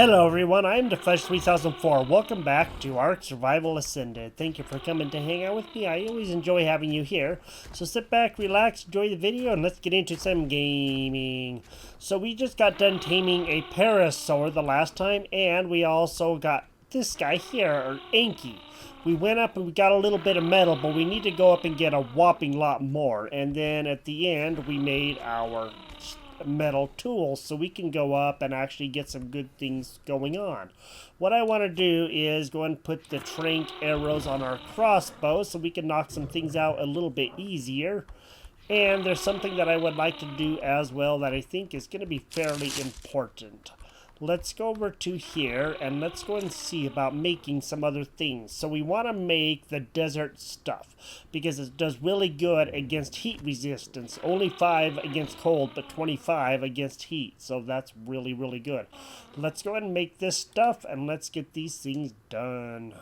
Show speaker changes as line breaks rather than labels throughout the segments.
Hello everyone, I'm Deflesh 3004. Welcome back to Ark Survival Ascended. Thank you for coming to hang out with me. I always enjoy having you here. So sit back, relax, enjoy the video, and let's get into some gaming. So we just got done taming a parasaur the last time, and we also got this guy here, or Anki. We went up and we got a little bit of metal, but we need to go up and get a whopping lot more. And then at the end, we made our metal tools so we can go up and actually get some good things going on. What I want to do is go and put the trank arrows on our crossbow so we can knock some things out a little bit easier. And there's something that I would like to do as well that I think is going to be fairly important. Let's go over to here and let's go and see about making some other things. So we want to make the desert stuff because it does really good against heat resistance. Only 5 against cold, but 25 against heat. So that's really, really good. Let's go ahead and make this stuff and let's get these things done.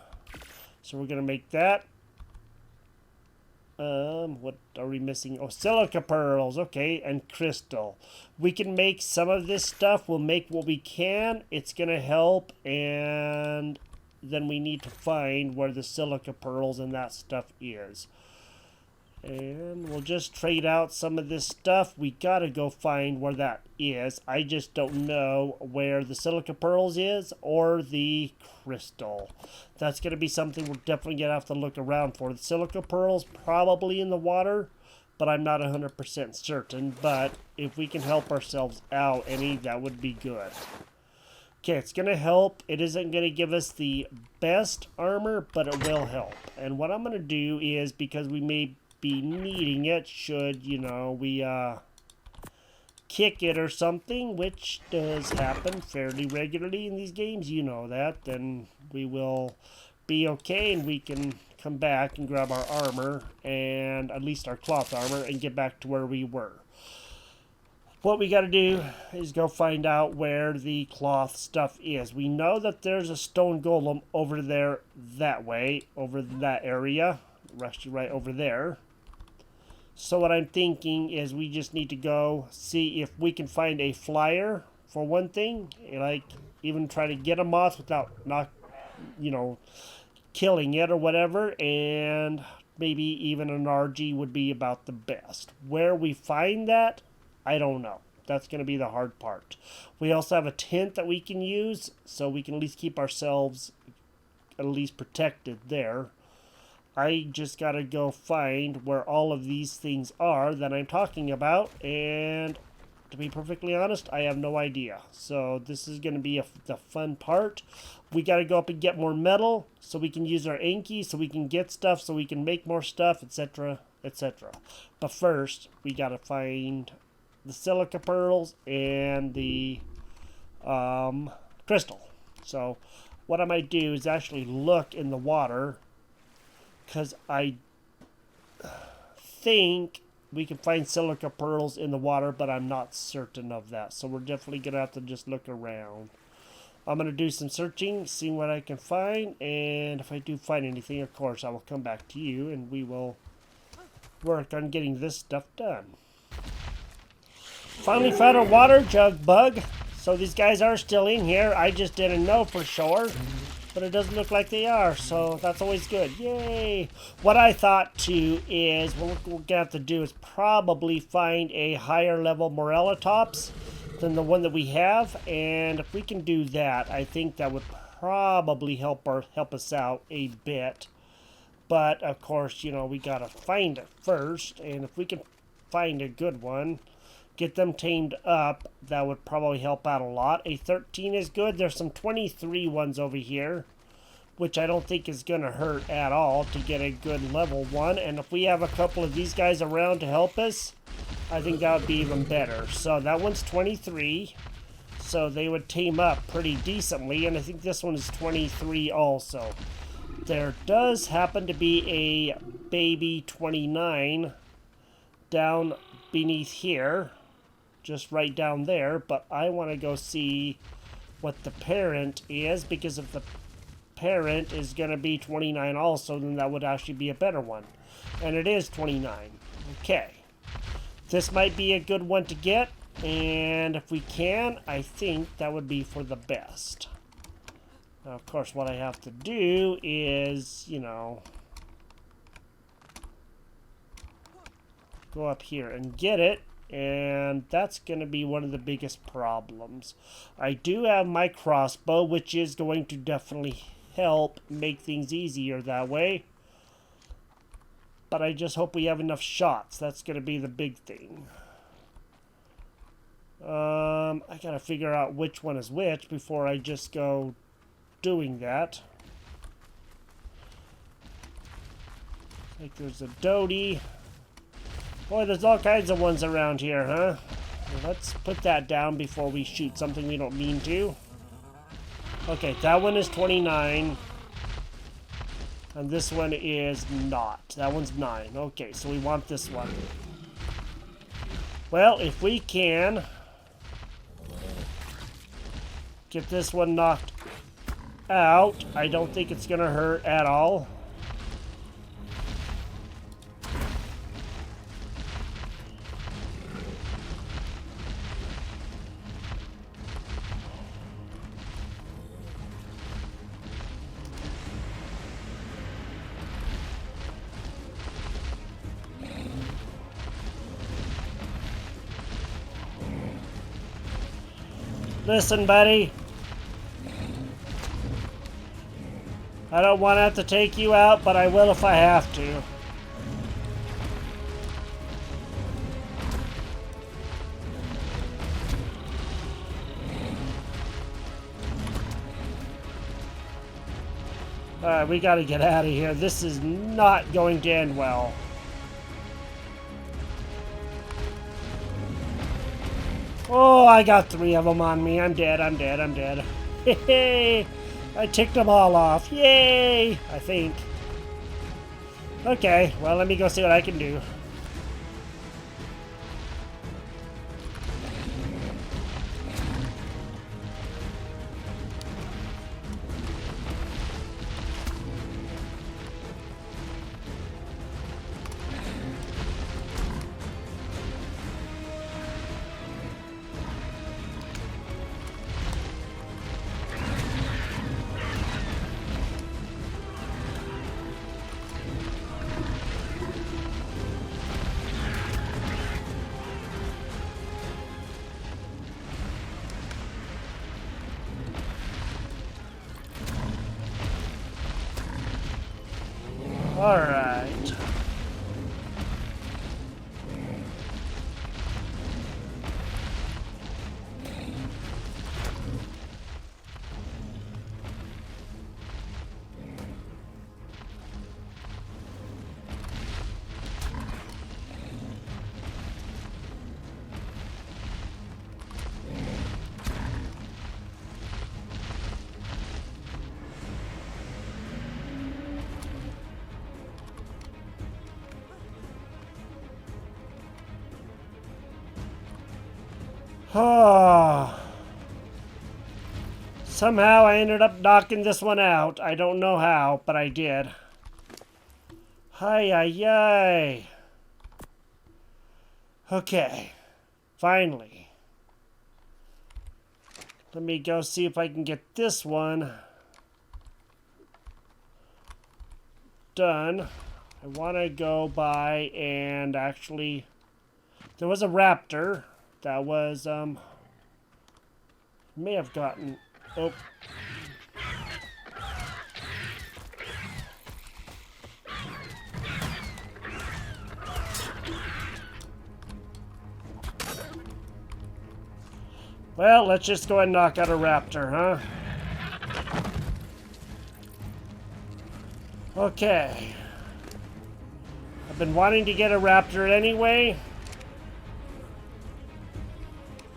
So we're going to make that. What are we missing? Oh, silica pearls. Okay, and crystal. We can make some of this stuff. We'll make what we can. It's going to help. And then we need to find where the silica pearls and that stuff is. And we'll just trade out some of this stuff. We got to go find where that is. I just don't know where the silica pearls is or the crystal. That's going to be something we're definitely going to have to look around for. The silica pearls probably in the water, but I'm not 100% certain. But if we can help ourselves out any, that would be good. Okay, it's going to help. It isn't going to give us the best armor, but it will help. And what I'm going to do is, because we may be needing it should, you know, we kick it or something, which does happen fairly regularly in these games, you know that, then we will be okay and we can come back and grab our armor, and at least our cloth armor, and get back to where we were. What we got to do is go find out where the cloth stuff is. We know that there's a stone golem over there that way, over that area, actually right over there. So what I'm thinking is we just need to go see if we can find a flyer for one thing, like even try to get a moth without not, you know, killing it or whatever, and maybe even an RG would be about the best. Where we find that, I don't know. That's going to be the hard part. We also have a tent that we can use, so we can at least keep ourselves at least protected there. I just got to go find where all of these things are that I'm talking about, and to be perfectly honest, I have no idea. So this is going to be the fun part. We got to go up and get more metal so we can use our Anki, so we can get stuff, so we can make more stuff, etc., etc. But first, we got to find the silica pearls and the crystal. So what I might do is actually look in the water, because I think we can find silica pearls in the water, but I'm not certain of that. So we're definitely going to have to just look around. I'm going to do some searching, see what I can find. And if I do find anything, of course, I will come back to you and we will work on getting this stuff done. Finally found a water jug bug. So these guys are still in here. I just didn't know for sure. But it doesn't look like they are, so that's always good. Yay! What I thought, too, is what we're going to have to do is probably find a higher level morellatops than the one that we have. And if we can do that, I think that would probably help us out a bit. But, of course, you know, we got to find it first. And if we can find a good one, get them tamed up, that would probably help out a lot. A 13 is good. There's some 23 ones over here, which I don't think is going to hurt at all to get a good level one. And if we have a couple of these guys around to help us, I think that would be even better. So that one's 23, so they would tame up pretty decently. And I think this one is 23 also. There does happen to be a baby 29 down beneath here, just right down there, but I want to go see what the parent is, because if the parent is going to be 29 also, then that would actually be a better one. And it is 29. Okay. This might be a good one to get. And if we can, I think that would be for the best. Now, of course, what I have to do is, you know, go up here and get it. And that's going to be one of the biggest problems. I do have my crossbow, which is going to definitely help make things easier that way. But I just hope we have enough shots. That's going to be the big thing. I got to figure out which one is which before I just go doing that. Like there's a Doty. Boy, there's all kinds of ones around here, huh? Let's put that down before we shoot something we don't mean to. Okay, that one is 29. And this one is not. That one's 9. Okay, so we want this one. Well, if we can get this one knocked out, I don't think it's going to hurt at all. Listen, buddy. I don't want to have to take you out, but I will if I have to. Alright, we gotta get out of here. This is not going to end well. Oh, I got 3 of them on me. I'm dead, I'm dead, I'm dead. Hey, I ticked them all off. Yay, I think. Okay, well, let me go see what I can do. All right. Oh. Somehow I ended up knocking this one out. I don't know how, but I did. Hi, hi. Okay. Finally. Let me go see if I can get this one done. I want to go by and actually... There was a raptor that was, may have gotten... Oh. Well, let's just go ahead and knock out a raptor, huh? Okay. I've been wanting to get a raptor anyway.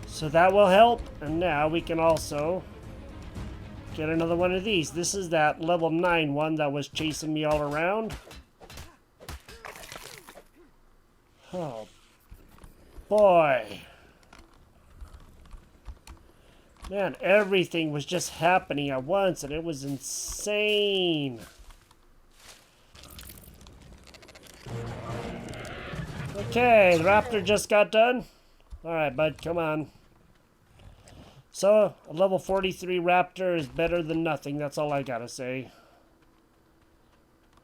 So that will help. And now we can also get another one of these. This is that level 9 one that was chasing me all around. Oh, boy. Man, everything was just happening at once, and it was insane. Okay, the raptor just got done. Alright, bud, come on. So, a level 43 raptor is better than nothing. That's all I gotta say.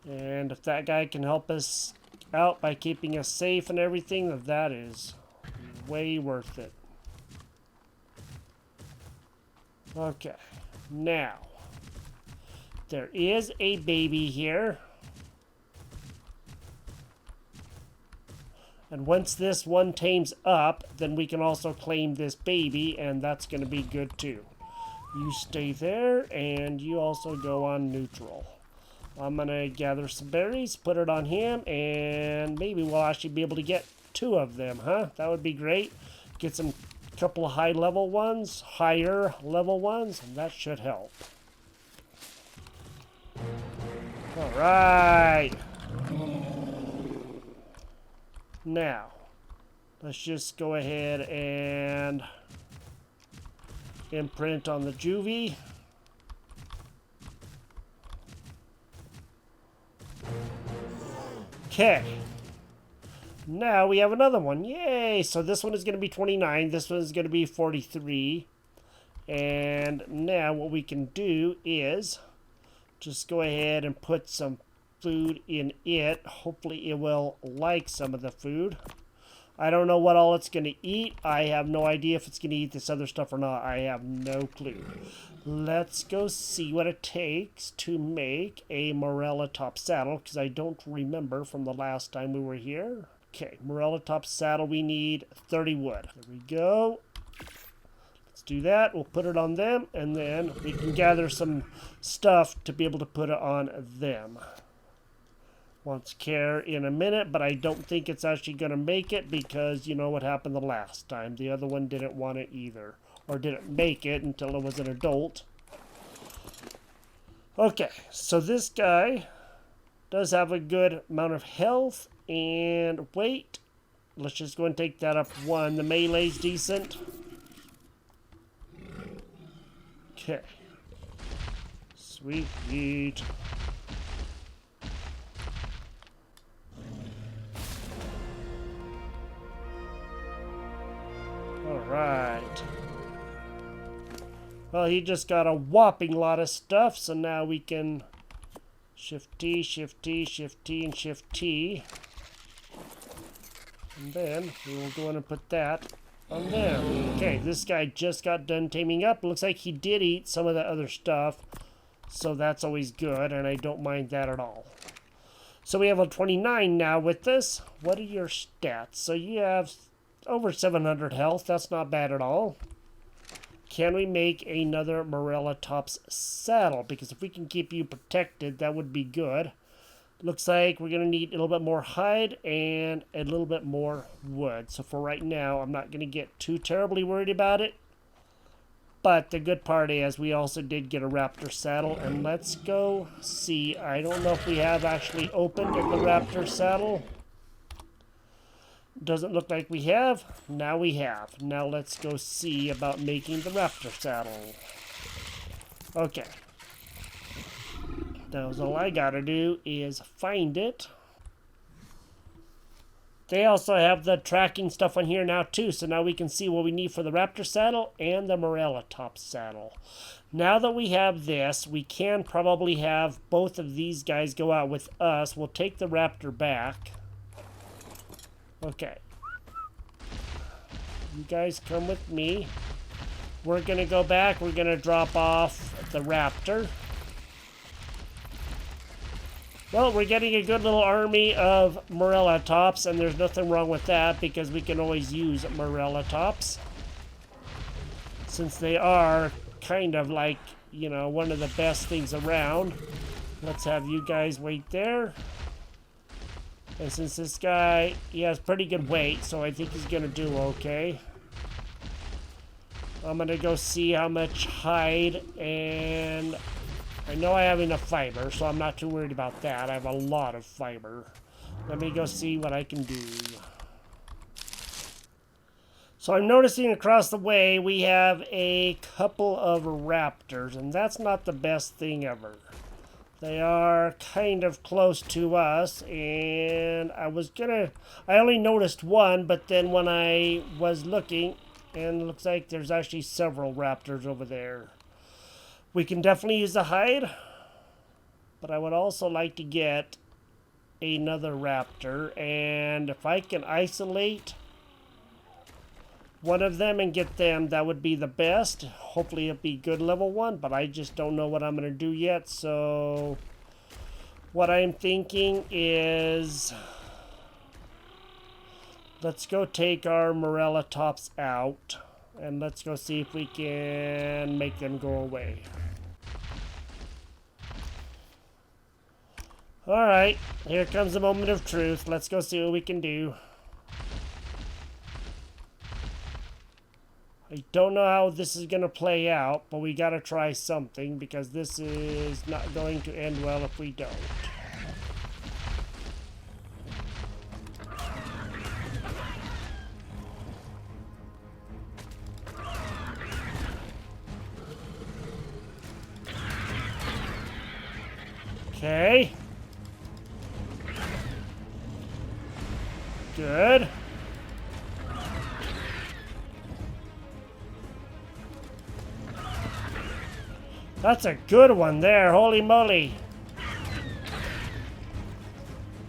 And if that guy can help us out by keeping us safe and everything, that is way worth it. Okay, now there is a baby here, and once this one tames up, then we can also claim this baby, and that's going to be good too. You stay there, and you also go on neutral. I'm going to gather some berries, put it on him, and maybe we'll actually be able to get 2 of them, huh? That would be great. Get some couple of higher level ones, and that should help. All right. Now, let's just go ahead and imprint on the juvie. Okay. Now we have another one. Yay! So this one is going to be 29. This one is going to be 43. And now what we can do is just go ahead and put some food in it. Hopefully it will like some of the food. I don't know what all it's going to eat. I have no idea if it's going to eat this other stuff or not. I have no clue. Let's go see what it takes to make a morellatops saddle, because I don't remember from the last time we were here. Okay, morellatops saddle, we need 30 wood. There we go. Let's do that. We'll put it on them, and then we can gather some stuff to be able to put it on them. Wants care in a minute, but I don't think it's actually going to make it because you know what happened the last time. The other one didn't want it either, or didn't make it until it was an adult. Okay, so this guy does have a good amount of health and weight. Let's just go and take that up 1. The melee's decent. Okay. Sweet. Alright. Well, he just got a whopping lot of stuff, so now we can Shift T, Shift T, Shift T, and Shift T. And then we will go in and put that on there. Okay, this guy just got done taming up. It looks like he did eat some of the other stuff, so that's always good, and I don't mind that at all. So we have a 29 now with this. What are your stats? So you have over 700 health. That's not bad at all. Can we make another morellatops saddle? Because if we can keep you protected, that would be good. Looks like we're going to need a little bit more hide and a little bit more wood. So for right now, I'm not going to get too terribly worried about it. But the good part is we also did get a raptor saddle. And let's go see. I don't know if we have actually opened the raptor saddle. Doesn't look like we have. Now we have. Now let's go see about making the raptor saddle. Okay. Now all I gotta do is find it. They also have the tracking stuff on here now too, so now we can see what we need for the raptor saddle and the morellatops saddle. Now that we have this, we can probably have both of these guys go out with us. We'll take the raptor back. Okay. You guys come with me. We're gonna go back. We're gonna drop off the raptor. Well, we're getting a good little army of morellatops, and there's nothing wrong with that because we can always use morellatops. Since they are kind of like, you know, one of the best things around. Let's have you guys wait there. And since this guy, he has pretty good weight, so I think he's going to do okay. I'm going to go see how much hide, and I know I have enough fiber, so I'm not too worried about that. I have a lot of fiber. Let me go see what I can do. So I'm noticing across the way we have a couple of raptors, and that's not the best thing ever. They are kind of close to us, and I only noticed one, but then when I was looking, and it looks like there's actually several raptors over there. We can definitely use the hide, but I would also like to get another raptor, and if I can isolate one of them and get them, that would be the best. Hopefully it'll be good level 1, but I just don't know what I'm going to do yet. So what I'm thinking is let's go take our morellatops out and let's go see if we can make them go away. Alright, here comes the moment of truth. Let's go see what we can do. I don't know how this is going to play out, but we got to try something because this is not going to end well if we don't. Okay. Good. That's a good one there, holy moly.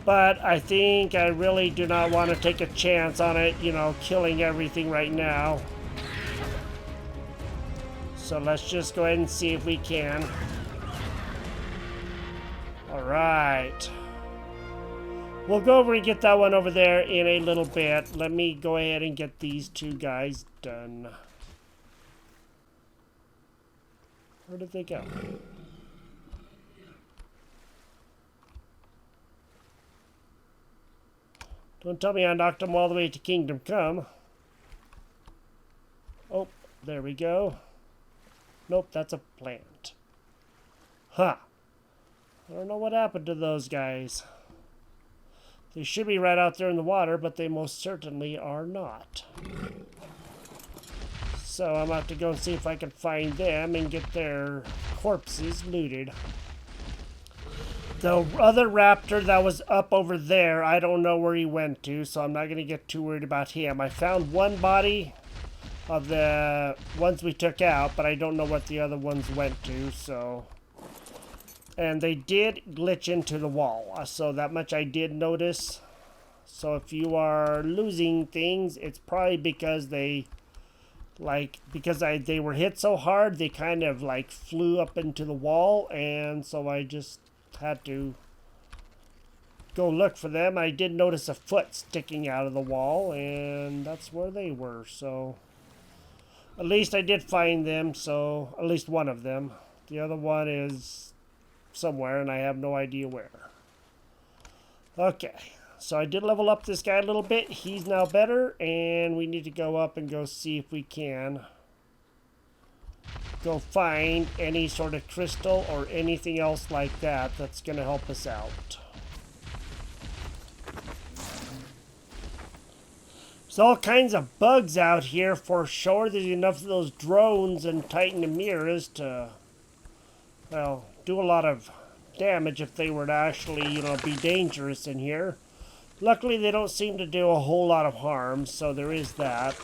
But I think I really do not want to take a chance on it, you know, killing everything right now. So let's just go ahead and see if we can. Alright. We'll go over and get that one over there in a little bit. Let me go ahead and get these two guys done. Where did they go? Don't tell me I knocked them all the way to Kingdom Come. Oh, there we go. Nope, that's a plant. Huh. I don't know what happened to those guys. They should be right out there in the water, but they most certainly are not. So I'm about to go and see if I can find them and get their corpses looted. The other raptor that was up over there, I don't know where he went to, so I'm not going to get too worried about him. I found one body of the ones we took out, but I don't know what the other ones went to, so... And they did glitch into the wall, so that much I did notice. So if you are losing things, it's probably because they... they were hit so hard, they kind of like flew up into the wall, and so I just had to go look for them. I did notice a foot sticking out of the wall, and that's where they were, so at least I did find them, so at least one of them. The other one is somewhere, and I have no idea where. Okay. So I did level up this guy a little bit. He's now better, and we need to go up and go see if we can go find any sort of crystal or anything else like that that's going to help us out. There's all kinds of bugs out here for sure. There's enough of those drones and Titan Emiras to, well, do a lot of damage if they were to actually, you know, be dangerous in here. Luckily, they don't seem to do a whole lot of harm, so there is that.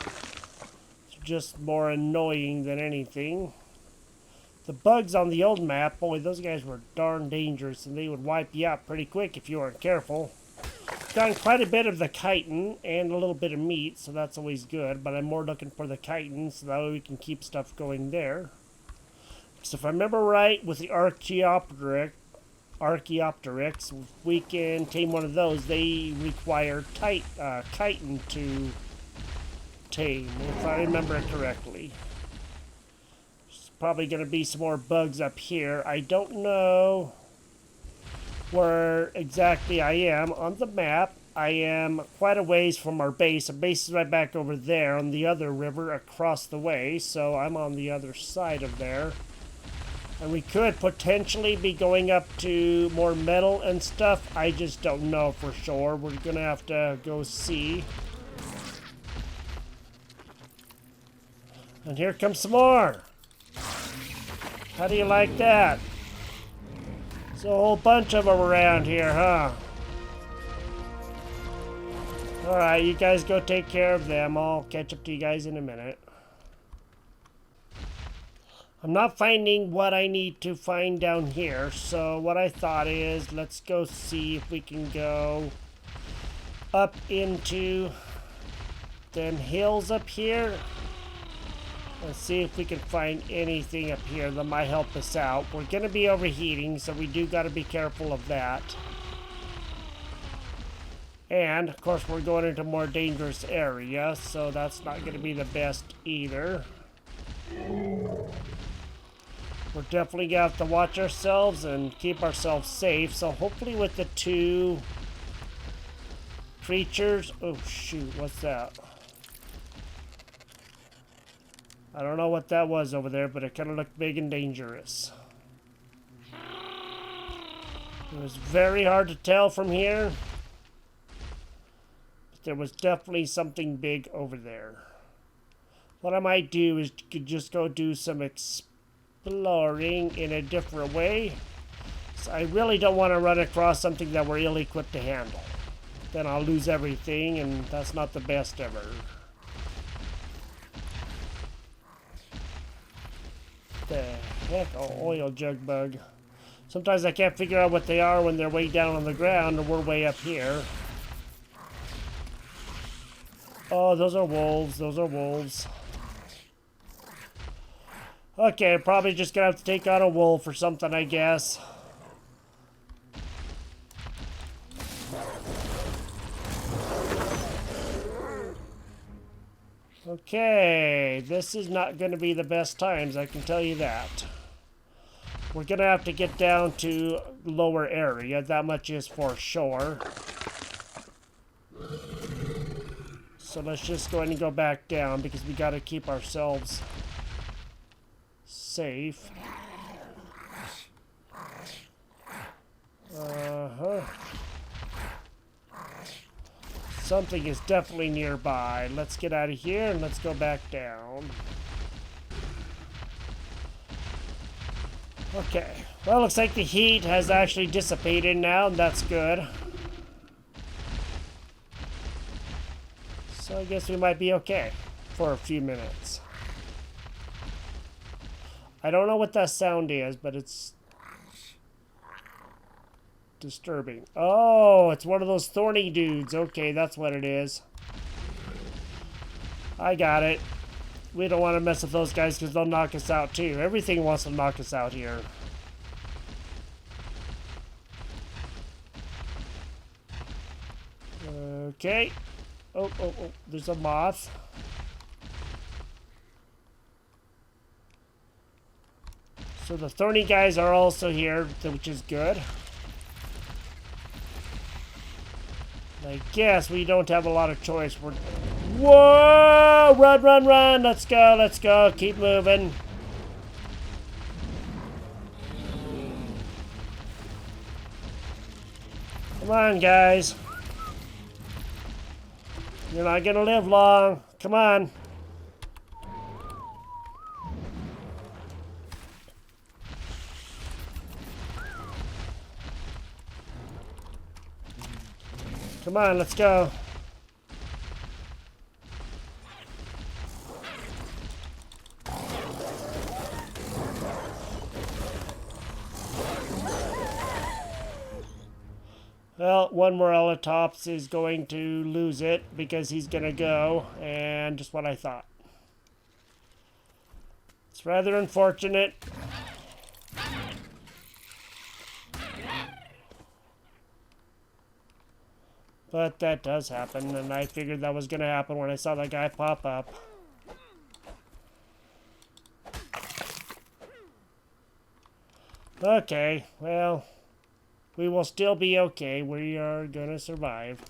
It's just more annoying than anything. The bugs on the old map, boy, those guys were darn dangerous, and they would wipe you out pretty quick if you weren't careful. Gotten quite a bit of the chitin and a little bit of meat, so that's always good, but I'm more looking for the chitin, so that way we can keep stuff going there. So if I remember right, with the Archaeopteryx, we can tame one of those. They require chitin to tame, if I remember it correctly. There's probably going to be some more bugs up here. I don't know where exactly I am on the map. I am quite a ways from our base. Our base is right back over there on the other river across the way, so I'm on the other side of there. And we could potentially be going up to more metal and stuff. I just don't know for sure. We're going to have to go see. And here comes some more. How do you like that? There's a whole bunch of them around here, huh? Alright, you guys go take care of them. I'll catch up to you guys in a minute. I'm not finding what I need to find down here, so what I thought is, let's go see if we can go up into them hills up here. Let's see if we can find anything up here that might help us out. We're going to be overheating, so we do got to be careful of that. And, of course, we're going into a more dangerous area, so that's not going to be the best either. We're definitely going to have to watch ourselves and keep ourselves safe. So hopefully with the two creatures... Oh, shoot. What's that? I don't know what that was over there, but it kind of looked big and dangerous. It was very hard to tell from here. But there was definitely something big over there. What I might do is just go do some exploring in a different way. So I really don't want to run across something that we're ill-equipped to handle. Then I'll lose everything, and that's not the best ever. The heck? Oh, oil jug bug. Sometimes I can't figure out what they are when they're way down on the ground and we're way up here. Oh, those are wolves. Those are wolves. Okay, probably just gonna have to take out a wolf or something, I guess. Okay, this is not going to be the best times, I can tell you that. We're going to have to get down to lower area, that much is for sure. So let's just go ahead and go back down because we got to keep ourselves safe. Something is definitely nearby. Let's get out of here and let's go back down. Okay. Well, looks like the heat has actually dissipated now, and that's good. So I guess we might be okay for a few minutes. I don't know what that sound is, but it's disturbing. Oh, it's one of those thorny dudes. Okay, that's what it is. I got it. We don't want to mess with those guys because they'll knock us out too. Everything wants to knock us out here. Okay. Oh, there's a moth. So the thorny guys are also here, which is good. I guess we don't have a lot of choice. Whoa! Run, run, run! Let's go, let's go. Keep moving. Come on, guys. You're not gonna live long. Come on. Come on, let's go. Well, one morellatops is going to lose it because he's going to go, and just what I thought. It's rather unfortunate. But that does happen, and I figured that was going to happen when I saw that guy pop up. Okay, well, we will still be okay. We are going to survive.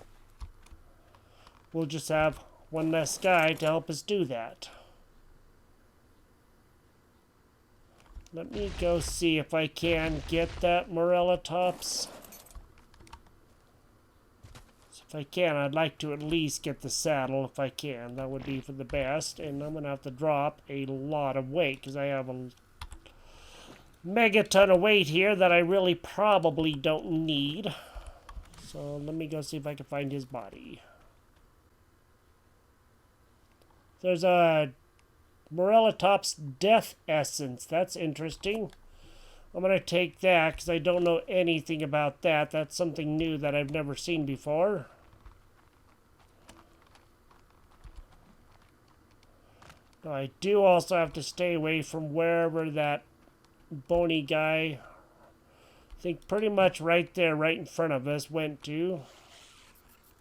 We'll just have one less guy to help us do that. Let me go see if I can get that morellatops. If I can, I'd like to at least get the saddle if I can. That would be for the best. And I'm going to have to drop a lot of weight because I have megaton of weight here that I really probably don't need. So let me go see if I can find his body. There's a morellatops death essence. That's interesting. I'm going to take that because I don't know anything about that. That's something new that I've never seen before. Now, I do also have to stay away from wherever that bony guy, I think pretty much right there, right in front of us, went to.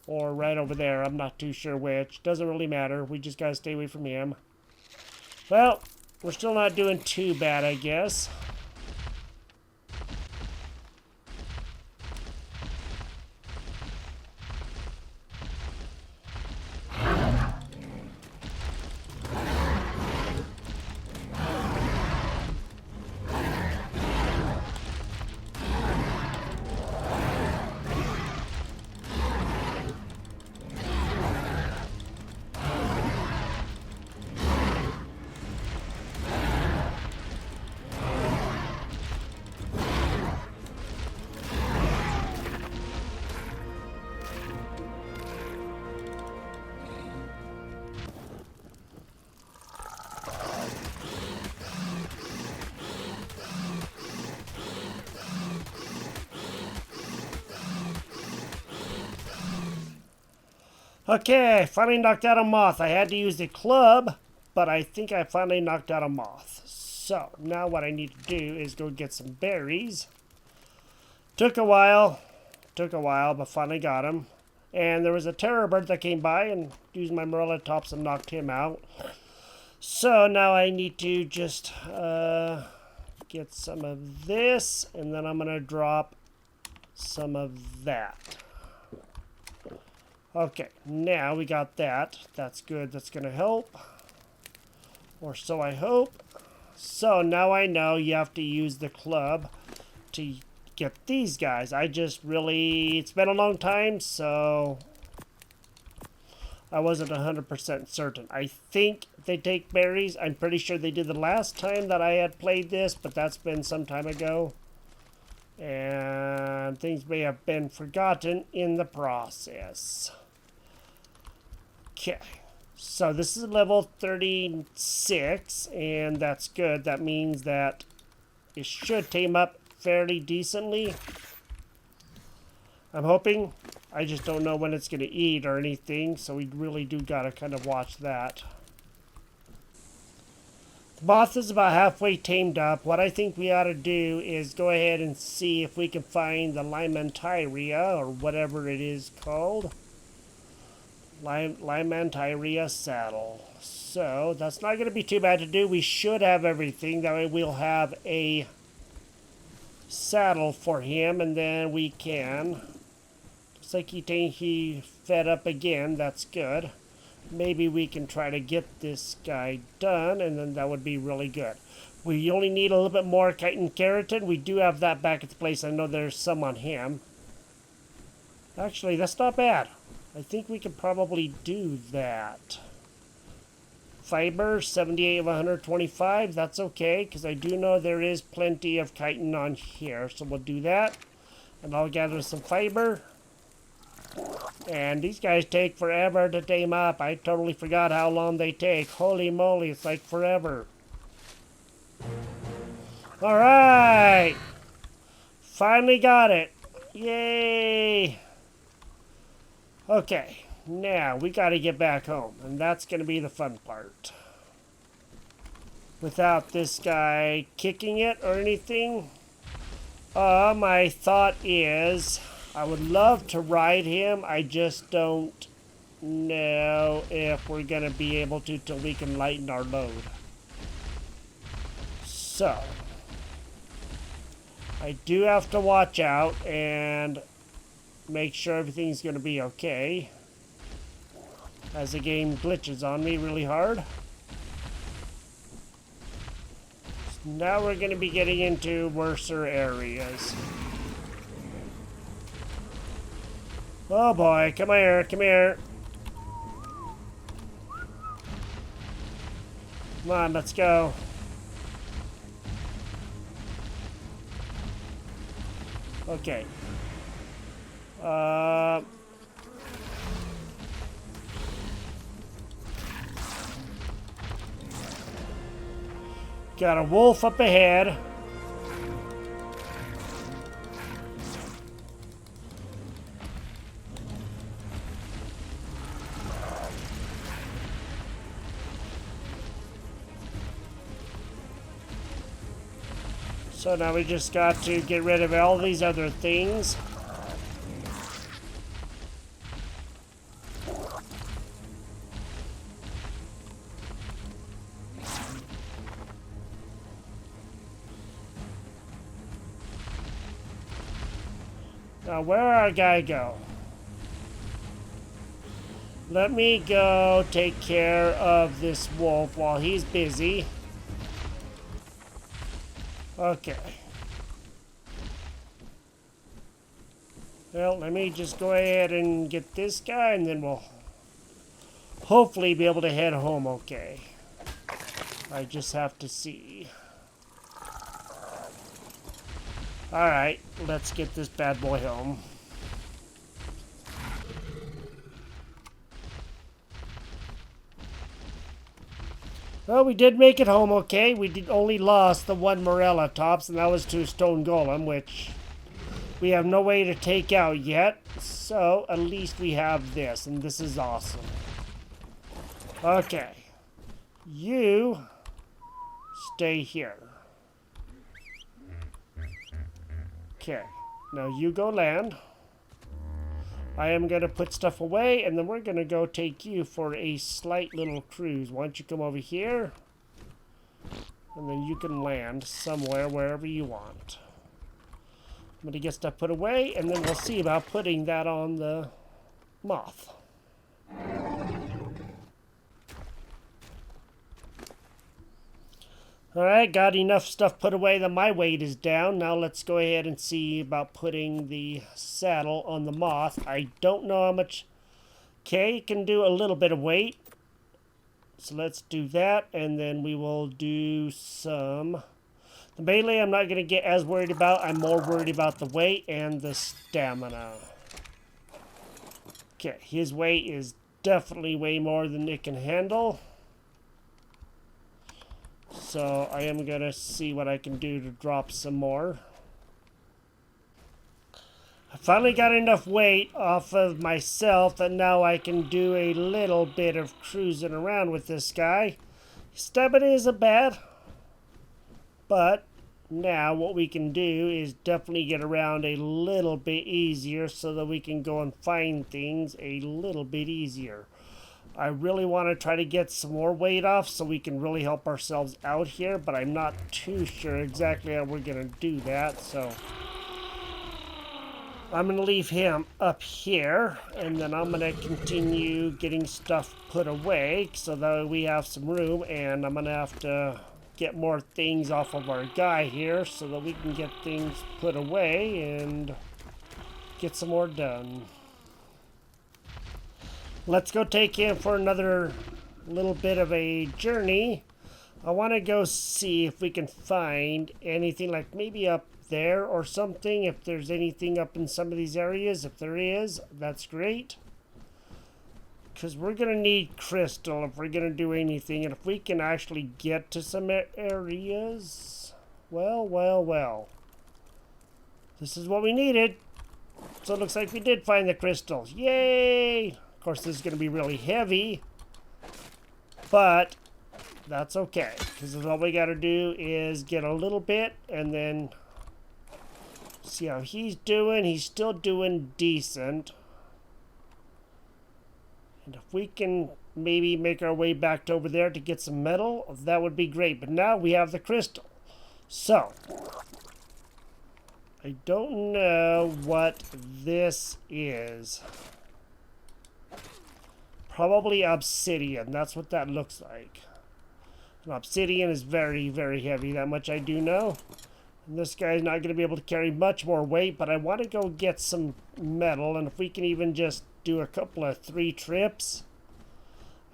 Or right over there. I'm not too sure which. Doesn't really matter. We just got to stay away from him. Well, we're still not doing too bad, I guess. Okay, I finally knocked out a moth. I had to use the club, but I think I finally knocked out a moth. So, now what I need to do is go get some berries. Took a while, but finally got him. And there was a terror bird that came by and used my morellatops and knocked him out. So, now I need to just get some of this, and then I'm going to drop some of that. Okay, now we got that. That's good. That's going to help. Or so I hope. So now I know you have to use the club to get these guys. It's been a long time, so I wasn't 100% certain. I think they take berries. I'm pretty sure they did the last time that I had played this, but that's been some time ago. And things may have been forgotten in the process. Okay, so this is level 36, and that's good. That means that it should tame up fairly decently. I'm hoping. I just don't know when it's going to eat or anything, so we really do got to kind of watch that. The moth is about halfway tamed up. What I think we ought to do is go ahead and see if we can find the Limantyria, or whatever it is called. Limantyria saddle. So that's not going to be too bad to do. We should have everything. That way we'll have a saddle for him, and then we can. Looks like he fed up again. That's good. Maybe we can try to get this guy done, and then that would be really good. We only need a little bit more chitin keratin. We do have that back at the place. I know there's some on him. Actually, that's not bad. I think we can probably do that. Fiber, 78 of 125. That's okay, because I do know there is plenty of chitin on here. So we'll do that. And I'll gather some fiber. And these guys take forever to tame up. I totally forgot how long they take. Holy moly, it's like forever. Alright! Finally got it. Yay! Okay, now we got to get back home, and that's going to be the fun part. Without this guy kicking it or anything. My thought is, I would love to ride him. I just don't know if we're going to be able to till we can lighten our load. So, I do have to watch out and make sure everything's going to be okay, as the game glitches on me really hard. So now we're going to be getting into worser areas. Oh boy, come here, come here. Come on, let's go. Okay. Got a wolf up ahead. So now we just got to get rid of all these other things. Now, where'd our guy go? Let me go take care of this wolf while he's busy. Okay. Well, let me just go ahead and get this guy, and then we'll hopefully be able to head home okay. I just have to see. Alright, let's get this bad boy home. Well, we did make it home okay. We did only lost the one morellatops, and that was to a stone golem, which we have no way to take out yet. So, at least we have this, and this is awesome. Okay. You stay here. Okay. Now you go land. I am going to put stuff away, and then we're going to go take you for a slight little cruise. Why don't you come over here? And then you can land somewhere, wherever you want. I'm going to get stuff put away, and then we'll see about putting that on the Moth. Alright, got enough stuff put away that my weight is down. Now let's go ahead and see about putting the saddle on the Moth. I don't know how much. Okay, it can do a little bit of weight. So let's do that, and then we will do some. The melee I'm not going to get as worried about. I'm more worried about the weight and the stamina. Okay, his weight is definitely way more than it can handle. So I am going to see what I can do to drop some more. I finally got enough weight off of myself that now I can do a little bit of cruising around with this guy. Stamina isn't bad. But now what we can do is definitely get around a little bit easier so that we can go and find things a little bit easier. I really want to try to get some more weight off so we can really help ourselves out here, but I'm not too sure exactly how we're going to do that, so I'm going to leave him up here, and then I'm going to continue getting stuff put away so that we have some room, and I'm going to have to get more things off of our guy here so that we can get things put away and get some more done. Let's go take him for another little bit of a journey. I want to go see if we can find anything, like maybe up there or something. If there's anything up in some of these areas. If there is, that's great. Because we're going to need crystal if we're going to do anything. And if we can actually get to some areas, well. This is what we needed. So it looks like we did find the crystals. Yay! Of course, this is going to be really heavy, but that's okay, because all we got to do is get a little bit and then see how he's doing. He's still doing decent. And if we can maybe make our way back to over there to get some metal, that would be great. But now we have the crystal. So, I don't know what this is. Probably obsidian. That's what that looks like. And obsidian is very, very heavy. That much I do know. And this guy's not going to be able to carry much more weight, but I want to go get some metal. And if we can even just do a couple of 3 trips,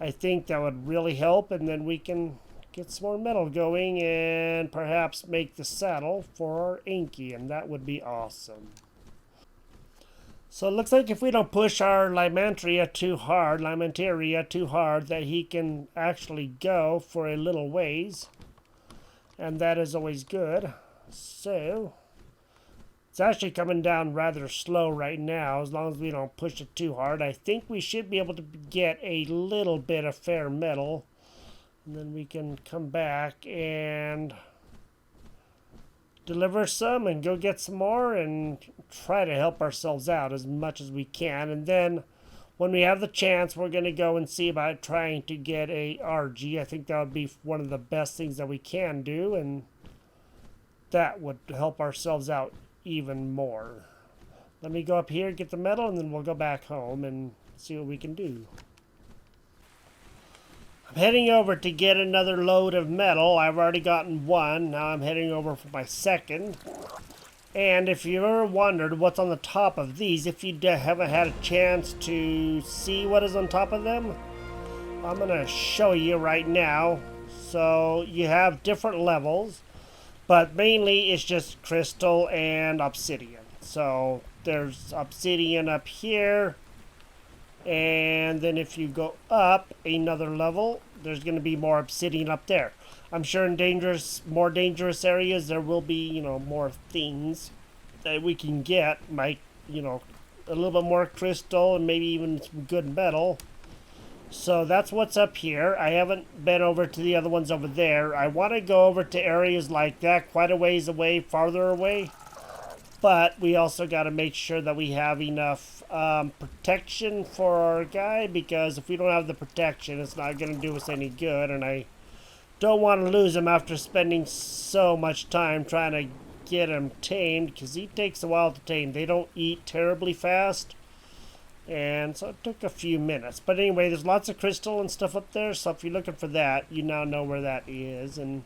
I think that would really help. And then we can get some more metal going and perhaps make the saddle for our Inky. And that would be awesome. So it looks like if we don't push our Limanteria too hard, that he can actually go for a little ways. And that is always good. So it's actually coming down rather slow right now, as long as we don't push it too hard. I think we should be able to get a little bit of fair metal. And then we can come back and deliver some and go get some more and try to help ourselves out as much as we can. And then when we have the chance, we're going to go and see about trying to get a RG. I think that would be one of the best things that we can do, and that would help ourselves out even more. Let me go up here, get the metal, and then we'll go back home and see what we can do. I'm heading over to get another load of metal. I've already gotten one. Now I'm heading over for my second. And if you've ever wondered what's on the top of these, if you haven't had a chance to see what is on top of them, I'm going to show you right now. So you have different levels, but mainly it's just crystal and obsidian. So there's obsidian up here. And then if you go up another level, there's going to be more obsidian up there. I'm sure in more dangerous areas, there will be, more things that we can get. Like, a little bit more crystal and maybe even some good metal. So that's what's up here. I haven't been over to the other ones over there. I want to go over to areas like that, quite a ways away, farther away. But we also got to make sure that we have enough protection for our guy, because if we don't have the protection, it's not going to do us any good. And I don't want to lose him after spending so much time trying to get him tamed, because he takes a while to tame. They don't eat terribly fast, and so it took a few minutes. But anyway, there's lots of crystal and stuff up there, so if you're looking for that, you now know where that is. And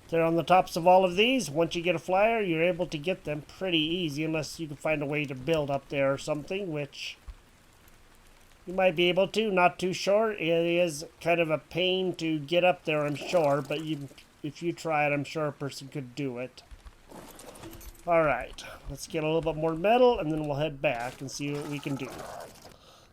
they're on the tops of all of these. Once you get a flyer, you're able to get them pretty easy, unless you can find a way to build up there or something, which you might be able to. Not too sure. It is kind of a pain to get up there, I'm sure, but if you try it, I'm sure a person could do it. Alright, let's get a little bit more metal, and then we'll head back and see what we can do.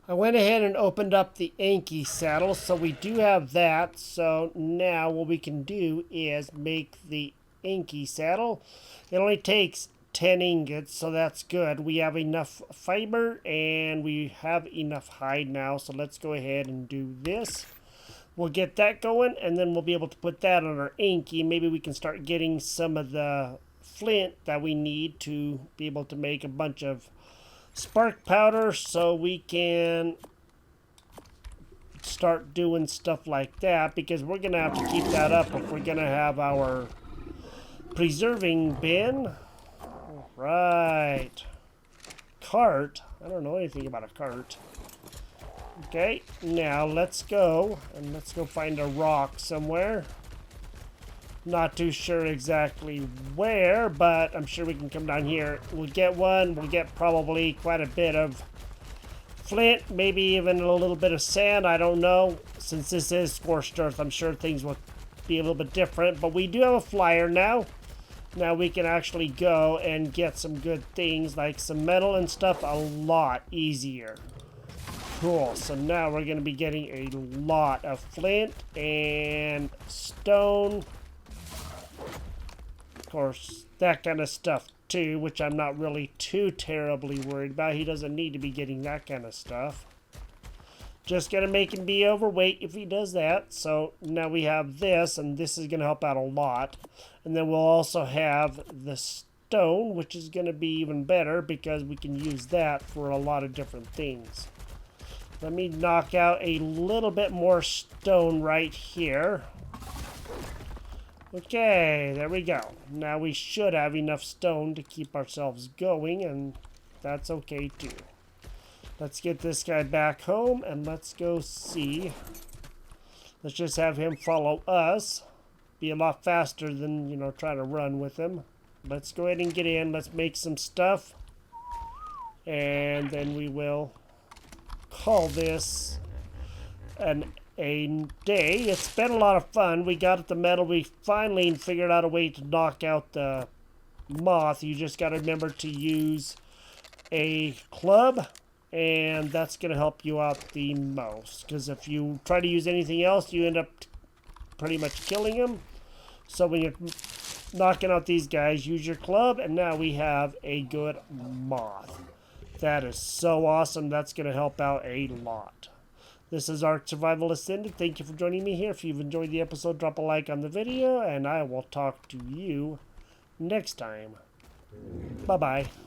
I went ahead and opened up the Anki saddle, so we do have that. So now what we can do is make the Anki saddle. It only takes 10 ingots, so that's good. We have enough fiber and we have enough hide now, so let's go ahead and do this. We'll get that going, and then we'll be able to put that on our Anki. Maybe we can start getting some of the flint that we need to be able to make a bunch of spark powder, so we can start doing stuff like that, because we're gonna have to keep that up if we're gonna have our preserving bin. Right, cart. I don't know anything about a cart. Okay, now let's go find a rock somewhere. Not too sure exactly where, but I'm sure we can come down here. We'll get one. We'll get probably quite a bit of flint, maybe even a little bit of sand. I don't know. Since this is Scorched Earth, I'm sure things will be a little bit different. But we do have a flyer now. Now we can actually go and get some good things like some metal and stuff a lot easier. Cool. So now we're going to be getting a lot of flint and stone. Of course, that kind of stuff too, which I'm not really too terribly worried about. He doesn't need to be getting that kind of stuff. Just gonna make him be overweight if he does that. So now we have this, and this is gonna help out a lot. And then we'll also have the stone, which is gonna be even better because we can use that for a lot of different things. Let me knock out a little bit more stone right here. Okay, there we go. Now we should have enough stone to keep ourselves going, and that's okay too. Let's get this guy back home, and let's go see. Let's just have him follow us. Be a lot faster than, trying to run with him. Let's go ahead and get in. Let's make some stuff. And then we will call this a day. It's been a lot of fun. We got the metal. We finally figured out a way to knock out the moth. You just got to remember to use a club, and that's going to help you out the most. Because if you try to use anything else, you end up pretty much killing them. So when you're knocking out these guys, use your club, and now we have a good moth. That is so awesome. That's going to help out a lot. This is Ark Survival Ascended. Thank you for joining me here. If you've enjoyed the episode, drop a like on the video, and I will talk to you next time. Bye-bye.